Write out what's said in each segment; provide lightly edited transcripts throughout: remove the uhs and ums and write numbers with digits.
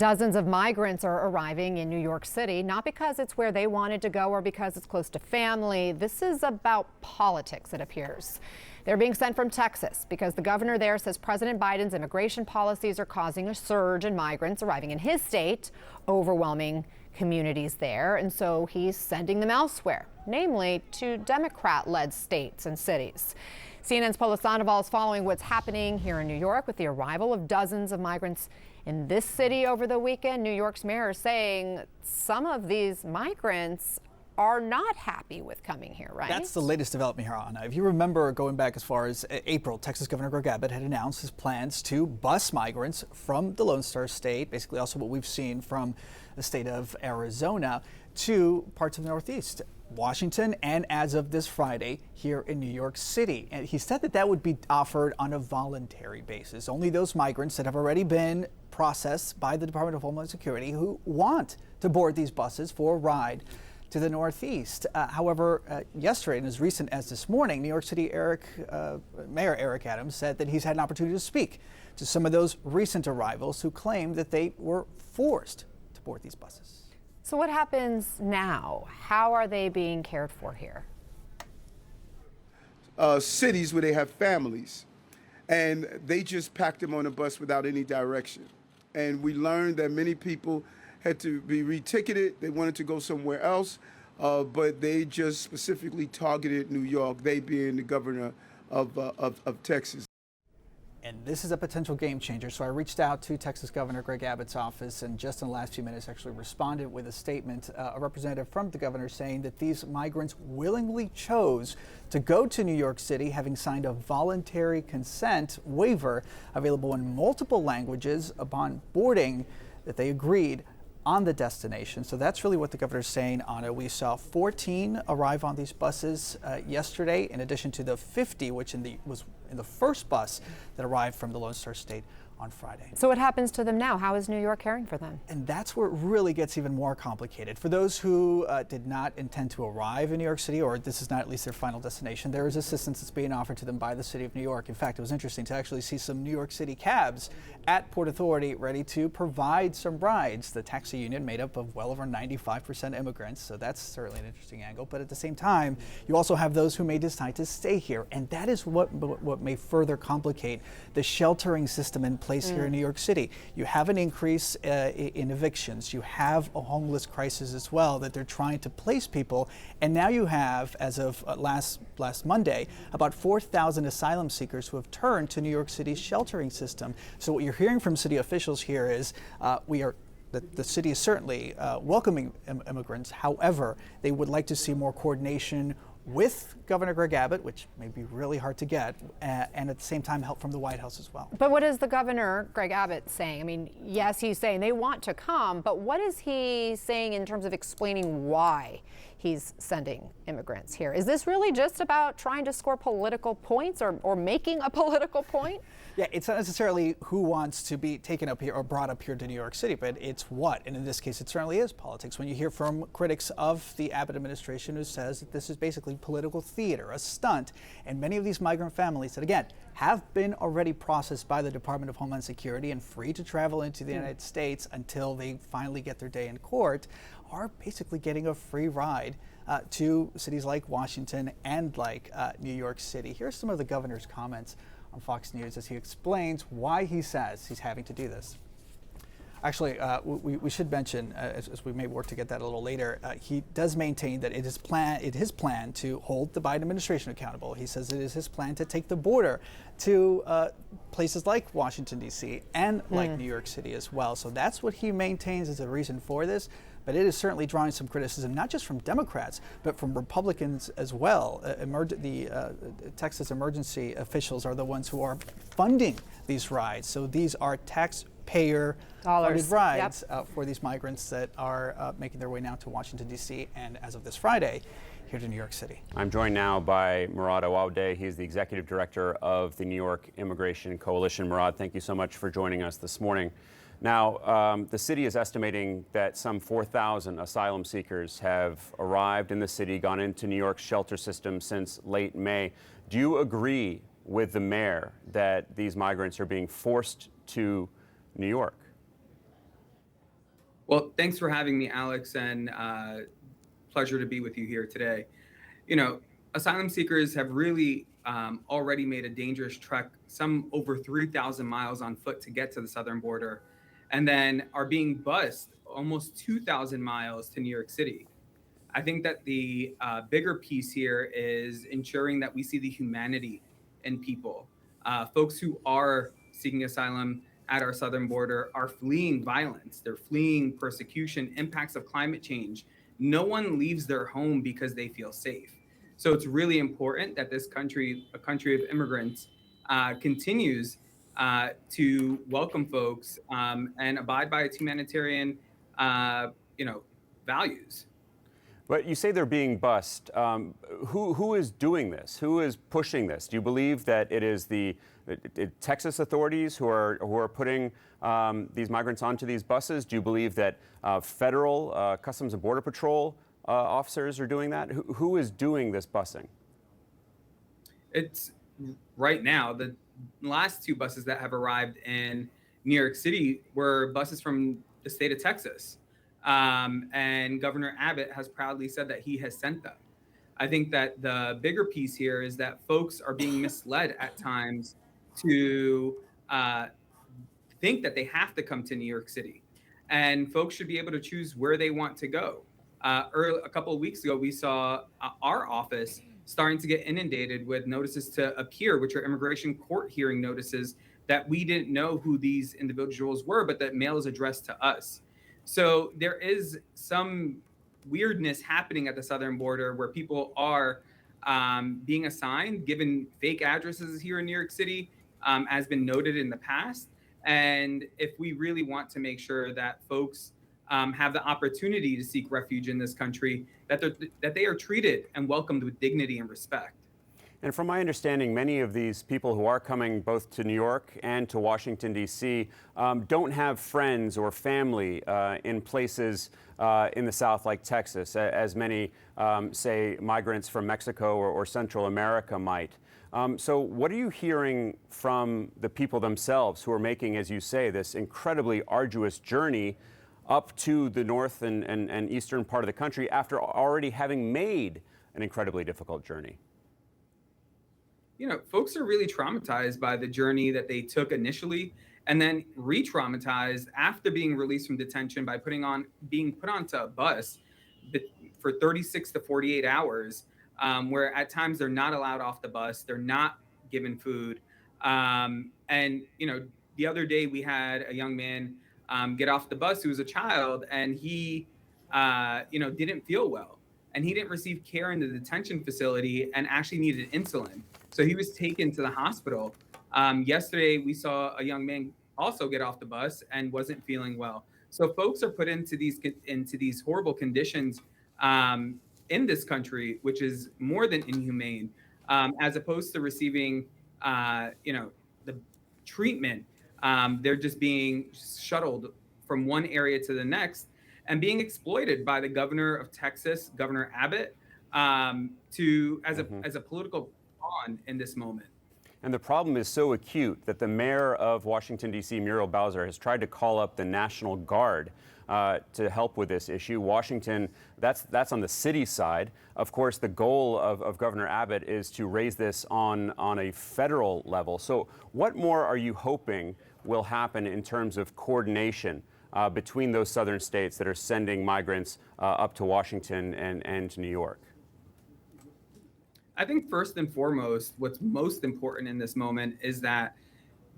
Dozens of migrants are arriving in New York City, not because it's where they wanted to go or because it's close to family. This is about politics, it appears. They're being sent from Texas because the governor there says President Biden's immigration policies are causing a surge in migrants arriving in his state, overwhelming communities there. And so he's sending them elsewhere, namely to Democrat-led states and cities. CNN's Paula Sandoval is following what's happening here in New York with the arrival of dozens of migrants in this city over the weekend. New York's mayor is saying some of these migrants are not happy with coming here, right? That's the latest development here, Anna. If you remember, going back as far as April, Texas Governor Greg Abbott had announced his plans to bus migrants from the Lone Star State, basically also what we've seen from the state of Arizona, to parts of the Northeast, Washington, and as of this Friday, here in New York City. And he said that that would be offered on a voluntary basis. Only those migrants that have already been processed by the Department of Homeland Security who want to board these buses for a ride to the Northeast. However, yesterday, and as recent as this morning, New York City Mayor Eric Adams said that he's had an opportunity to speak to some of those recent arrivals who claimed that they were forced to board these buses. So what happens now? How are they being cared for here? Cities where they have families, and they just packed them on a bus without any direction. And we learned that many people had to be reticketed. They wanted to go somewhere else, but they just specifically targeted New York, they being the governor of Texas. And this is a potential game changer. So I reached out to Texas Governor Greg Abbott's office, and just in the last few minutes actually responded with a statement, a representative from the governor saying that these migrants willingly chose to go to New York City, having signed a voluntary consent waiver available in multiple languages upon boarding, that they agreed on the destination. So that's really what the governor's saying, Anna. We saw 14 arrive on these buses yesterday, in addition to the 50, which was in the first bus that arrived from the Lone Star State on Friday. So what happens to them now? How is New York caring for them? And that's where it really gets even more complicated. For those who did not intend to arrive in New York City, or this is not at least their final destination, there is assistance that's being offered to them by the city of New York. In fact, it was interesting to actually see some New York City cabs at Port Authority ready to provide some rides. The taxi union made up of well over 95% immigrants, so that's certainly an interesting angle. But at the same time, you also have those who may decide to stay here, and that is what may further complicate the sheltering system in place here in New York City. You have an increase in evictions. You have a homeless crisis as well that they're trying to place people. And now you have, as of last Monday, about 4,000 asylum seekers who have turned to New York City's sheltering system. So what you're hearing from city officials here is the city is certainly welcoming immigrants. However, they would like to see more coordination with Governor Greg Abbott, which may be really hard to get, and at the same time help from the White House as well. But what is the governor, Greg Abbott, saying? I mean, yes, he's saying they want to come, but what is he saying in terms of explaining why he's sending immigrants here? Is this really just about trying to score political points or making a political point? Yeah, it's not necessarily who wants to be taken up here or brought up here to New York City, but it's what. And in this case, it certainly is politics. When you hear from critics of the Abbott administration who says that this is basically political theater, a stunt, and many of these migrant families that, again, have been already processed by the Department of Homeland Security and free to travel into the United States until they finally get their day in court, are basically getting a free ride to cities like Washington and like New York City. Here's some of the governor's comments on Fox News as he explains why he says he's having to do this. Actually, we should mention, as we may work to get that a little later, he does maintain that it is his plan to hold the Biden administration accountable. He says it is his plan to take the border to places like Washington, D.C. and like New York City as well. So that's what he maintains as a reason for this. But it is certainly drawing some criticism, not just from Democrats, but from Republicans as well. The Texas emergency officials are the ones who are funding these rides. So these are taxpayer-funded rides for these migrants that are making their way now to Washington, D.C. and as of this Friday, here to New York City. I'm joined now by Murad Awaude. He's the executive director of the New York Immigration Coalition. Murad, thank you so much for joining us this morning. Now, the city is estimating that some 4,000 asylum seekers have arrived in the city, gone into New York's shelter system since late May. Do you agree with the mayor that these migrants are being forced to New York? Well, thanks for having me, Alex, and pleasure to be with you here today. You know, asylum seekers have really already made a dangerous trek, some over 3,000 miles on foot to get to the southern border, and then are being bused almost 2,000 miles to New York City. I think that the bigger piece here is ensuring that we see the humanity in people. Folks who are seeking asylum at our southern border are fleeing violence, they're fleeing persecution, impacts of climate change. No one leaves their home because they feel safe. So it's really important that this country, a country of immigrants, continues to welcome folks and abide by its humanitarian, uh, you know, values. But you say they're being bused. Who is doing this? Who is pushing this? Do you believe that it is the Texas authorities who are putting these migrants onto these buses? Do you believe that federal Customs and Border Patrol officers are doing that? Who is doing this busing? It's right now the last two buses that have arrived in New York City were buses from the state of Texas. And Governor Abbott has proudly said that he has sent them. I think that the bigger piece here is that folks are being misled at times to uh, think that they have to come to New York City. And folks should be able to choose where they want to go. A couple of weeks ago, we saw our office starting to get inundated with notices to appear, which are immigration court hearing notices that we didn't know who these individuals were, but that mail is addressed to us. So there is some weirdness happening at the southern border where people are being assigned, given fake addresses here in New York City, has been noted in the past. And if we really want to make sure that folks have the opportunity to seek refuge in this country, that they are treated and welcomed with dignity and respect. And from my understanding, many of these people who are coming both to New York and to Washington, D.C., don't have friends or family in places in the South like Texas, as many, say, migrants from Mexico or Central America might. So what are you hearing from the people themselves who are making, as you say, this incredibly arduous journey up to the north and eastern part of the country after already having made an incredibly difficult journey? You know, folks are really traumatized by the journey that they took initially and then re-traumatized after being released from detention by being put onto a bus for 36 to 48 hours, where at times they're not allowed off the bus, they're not given food. And, you know, the other day we had a young man get off the bus who was a child, and he, didn't feel well. And he didn't receive care in the detention facility and actually needed insulin. So he was taken to the hospital. Yesterday, we saw a young man also get off the bus and wasn't feeling well. So folks are put into these horrible conditions in this country, which is more than inhumane, as opposed to receiving, the treatment. They're just being shuttled from one area to the next and being exploited by the governor of Texas, Governor Abbott, as a political pawn in this moment. And the problem is so acute that the mayor of Washington, D.C., Muriel Bowser, has tried to call up the National Guard to help with this issue. Washington, that's on the city side. Of course, the goal of Governor Abbott is to raise this on a federal level. So what more are you hoping will happen in terms of coordination between those southern states that are sending migrants up to Washington and to New York? I think first and foremost, what's most important in this moment is that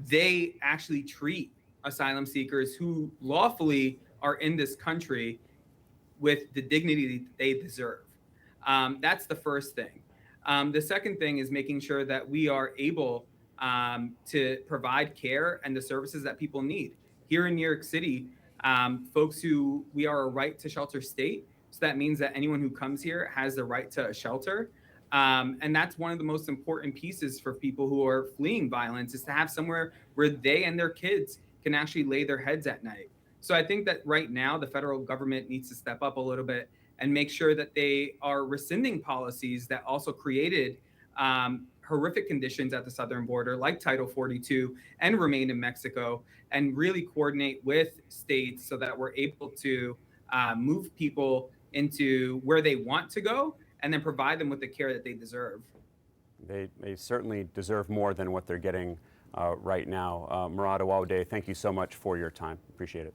they actually treat asylum seekers who lawfully are in this country with the dignity they deserve. That's the first thing. The second thing is making sure that we are able to provide care and the services that people need. Here in New York City, folks we are a right to shelter state. So that means that anyone who comes here has the right to a shelter. And that's one of the most important pieces for people who are fleeing violence, is to have somewhere where they and their kids can actually lay their heads at night. So I think that right now the federal government needs to step up a little bit and make sure that they are rescinding policies that also created horrific conditions at the southern border, like Title 42, and remain in Mexico, and really coordinate with states so that we're able to move people into where they want to go and then provide them with the care that they deserve. They certainly deserve more than what they're getting right now. Murad Awawdeh, thank you so much for your time. Appreciate it.